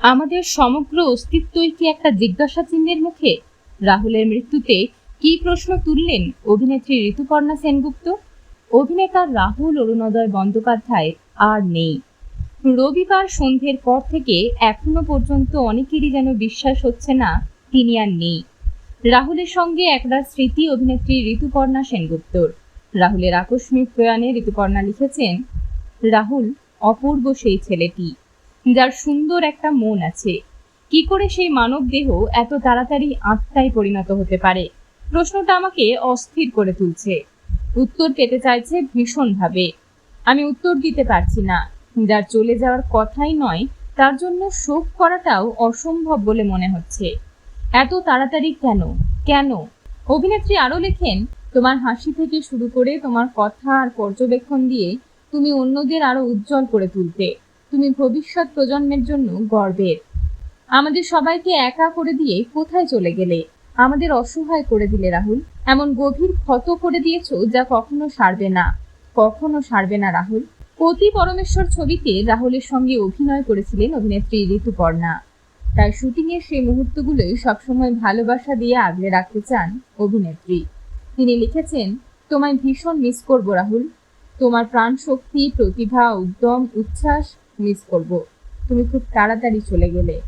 আমাদের সমগ্র অস্তিত্বই কি একটা জিজ্ঞাসা চিহ্নের মুখে? রাহুলের মৃত্যুতে কি প্রশ্ন তুললেন অভিনেত্রী ঋতুপর্ণা সেনগুপ্ত? অভিনেতা রাহুল অরুণোদয় বন্দ্যোপাধ্যায় আর নেই। রবিবার সন্ধ্যের পর থেকে এখনো পর্যন্ত অনেকেরই যেন বিশ্বাস হচ্ছে না তিনি আর নেই। রাহুলের সঙ্গে একরার স্মৃতি অভিনেত্রী ঋতুপর্ণা সেনগুপ্তর। রাহুলের আকস্মিক প্রয়াণে ঋতুপর্ণা লিখেছেন, রাহুল অপূর্ব সেই ছেলেটি, যার সুন্দর একটা মন আছে। কি করে সেই মানব দেহ এত তাড়াতাড়ি আত্মায় পরিণত হতে পারে? প্রশ্নটা আমাকে অস্থির করে তুলছে। উত্তর পেতে চাইছে ভীষণভাবে। আমি উত্তর দিতে পারছি না। যার চলে যাওয়ার কথাই নয়, তার জন্য শোক করাটাও অসম্ভব বলে মনে হচ্ছে। এত তাড়াতাড়ি কেন? কেন? অভিনেত্রী আরো লেখেন, তোমার হাসি থেকে শুরু করে তোমার কথা আর পর্যবেক্ষণ দিয়ে তুমি অন্যদের আরো উজ্জ্বল করে তুলতে। তুমি ভবিষ্যৎ প্রজন্মের জন্য গর্বের। আমাদের সবাইকে একা করে দিয়ে কোথায় চলে গেলে? আমাদের অসহায় করে দিলে রাহুল। এমন গভীর ক্ষত করে দিয়েছো যা কখনো সারবে না, কখনো সারবে না রাহুল। পতি পরমেশ্বর ছবিতে রাহুলের সঙ্গে অভিনয় করেছিলেন অভিনেত্রী ঋতুপর্ণা। তাই শুটিংয়ের সেই মুহূর্তগুলোই সবসময় ভালোবাসা দিয়ে আগলে রাখতে চান অভিনেত্রী। তিনি লিখেছেন, তোমায় ভীষণ মিস করবো রাহুল। তোমার প্রাণ শক্তি, প্রতিভা, উদ্যম, উচ্ছ্বাস মিস করব। তুমি খুব তাড়াতাড়ি চলে গেলে।